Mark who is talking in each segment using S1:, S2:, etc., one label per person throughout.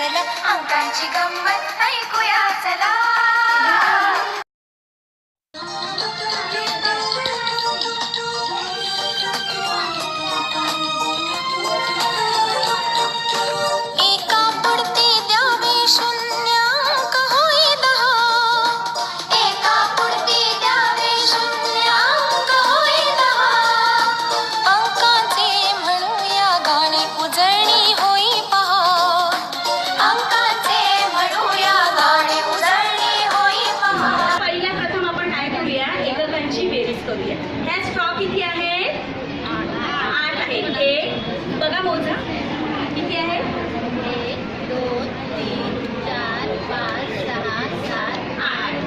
S1: चला अंकांची गंमत ऐकूया चला. एका पुढती द्यावे शून्याक होई दहा. एका पुढती द्यावे शून्याक होई दहा. अंकाचे म्हणूया गाणे उजळणी होई पहा. अंकाचे म्हणूया गाणे उजळणी होई पहा.
S2: पहिल्या प्रथम आपण काय करूया, एककांची बेरीज करूया. ह्या स्ट्रॉ किती आहेत? 8 आहेत. एक बघा मोजा किती आहे?
S1: 1 2 3 4 5 6 7
S2: 8.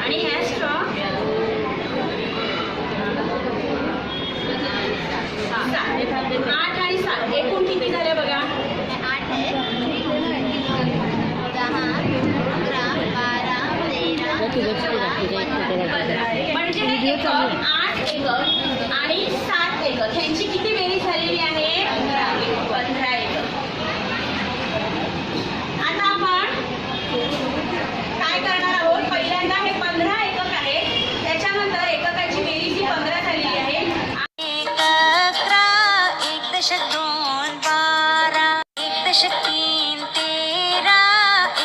S2: आणि ह्या स्ट्रॉ 7. 8 आणि 7 एकूण किती झाले बघा?
S1: 8 आहे. 10 11 12 13
S2: म्हणजे हे एकक 8 एकक आणि 7 एकक ह्यांची किती बेरीज झालेली आहे? 15 एकक. आता आपण काय करणार आहोत, पहिल्यांदा हे 15 एकक आहेत, त्याच्यानंतर एककाची बेरीज ही 15 झालेली आहे.
S1: 1 11 1 दशक 2 12 1 दशक 3 13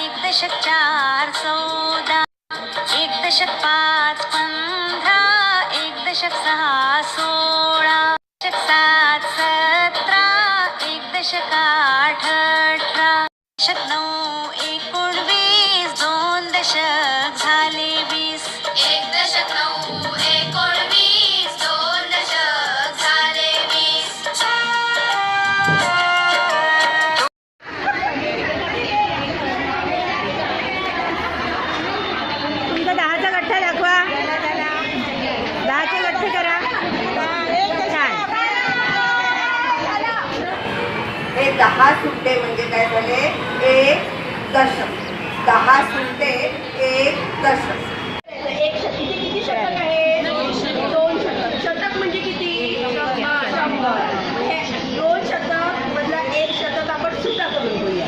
S1: 1 दशक 4 14 1 दशक 5 15 1 दशक 6 16 दशक 7 17 1 दशक 8 18 दशक 9 19 2 दशक झाले 20. 1 दशक 9 19 2 दशक झाले 20.
S2: तुमचा 10चा गठ्ठा दाखवा. 10चे गठ्ठे करा. छान.
S3: हे 10 सुट्टे म्हणजे काय झाले? 1 दशक. 10 सुट्टे 1 दशक.
S2: एक इथे किती शतक आहे? 2 शतक. शतक म्हणजे किती? 100. हे 2 शतक मधला 1 शतक आपण सुद्धा करून घेऊया.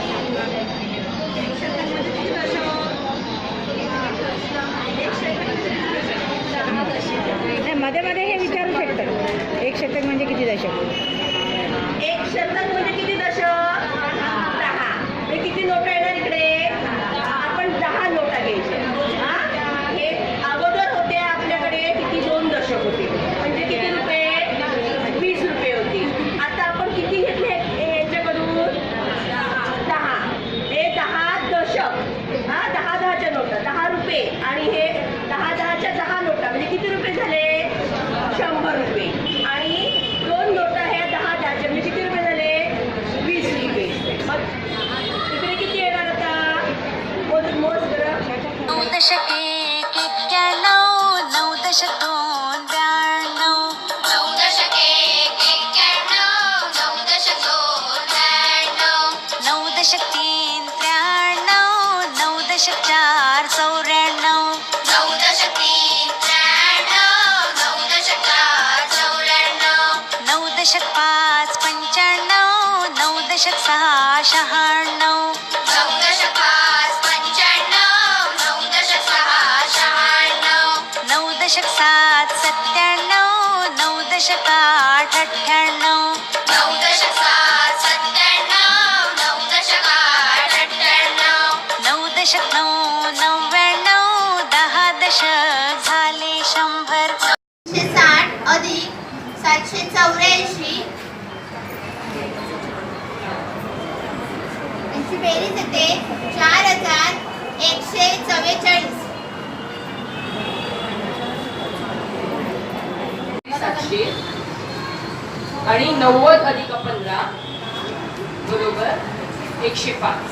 S2: एक शतक म्हणजे किती दशक? एक शतक म्हणजे किती दशक? 10 दशक. मध्ये मध्ये हे विचारू शकतात. एक शतक म्हणजे किती दशक? एक शतक म्हणजे किती दशक? 10. म्हणजे किती नोटा येणार इकडे? आपण 10 नोटा घ्यायच्या. हे अगोदर होते आपल्याकडे किती? 2 दशक होते. म्हणजे किती रुपये? 20 रुपये होती. आता आपण किती घेतले ह्याच्याकडून? 10. हे 10 दशक. 10 10च्या नोटा 10 रुपये आणि हे 10 10च्या 10 नोटा म्हणजे किती रुपये झाले? 100 रुपये. आणि 2 नोटा ह्या 10 10च्या म्हणजे किती रुपये झाले? 20 रुपये. मग इकडे किती येणार आता? मोज बरं.
S1: 9 दशक 1 91 9 दशक 2 92 9 दशक 1 91 9 दशक 2 92 9 दशक 3 93 9 दशक 4 94 9 दशक 3 93 9 दशक 4 94 9 दशक 5 95 9 दशक 6 96 9 दशक 5 95 9 दशक 6 96 9 दशक 7 97 9 दशक 8 98 9 दशक 7 97 9 दशक 8 98 9 दशक 9 99 10 दशक झाले 100.
S4: 760 अधिक 784 यांची बेरीज येते 4144.
S5: 700 आणि 90 अधिक 15 बरोबर 105.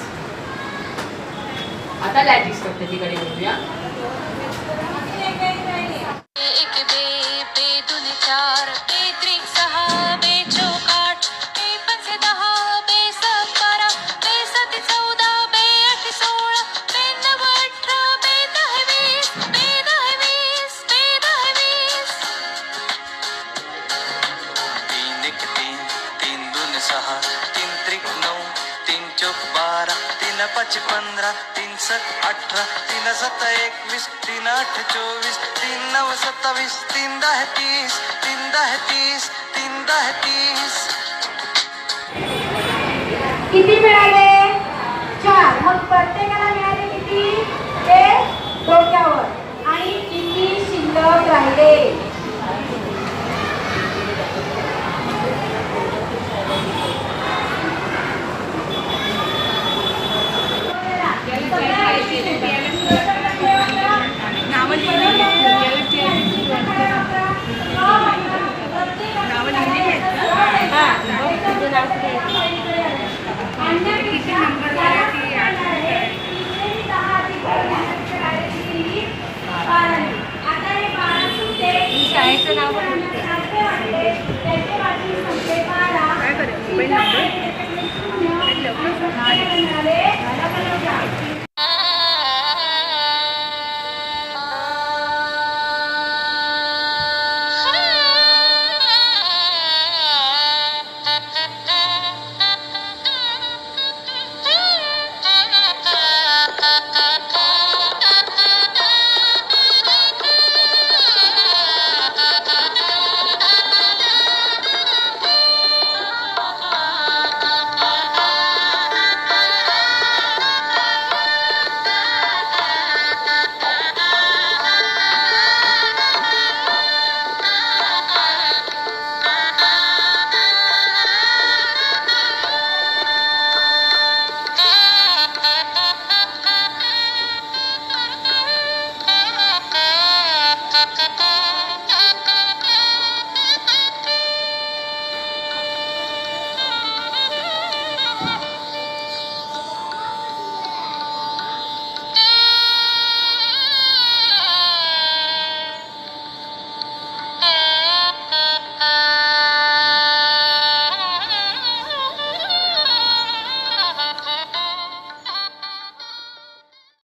S5: आता लॅटिस पद्धतीकडे बघूया.
S1: 1 2 2 2 4 2 3 6 2 चौक 8 2 5 10 2 7 12 2 7 14 2 8 16 2 9 18 2 10 20 2 10 20 2 10 20.
S6: 3 1 3 3 2 6 3 त्रिक 9 3 चौक 12 3 तीन पाच 15, 3 7 18, 3 7 21, 3 8 24, 3 9 27, 3 10 30, 3 10 30, 3 10 30.
S2: किती मिळाले 4. मग प्रत्येकाला मिळाले किती ते डोक्यावर आणि किती शिल्लक राहिले अन्य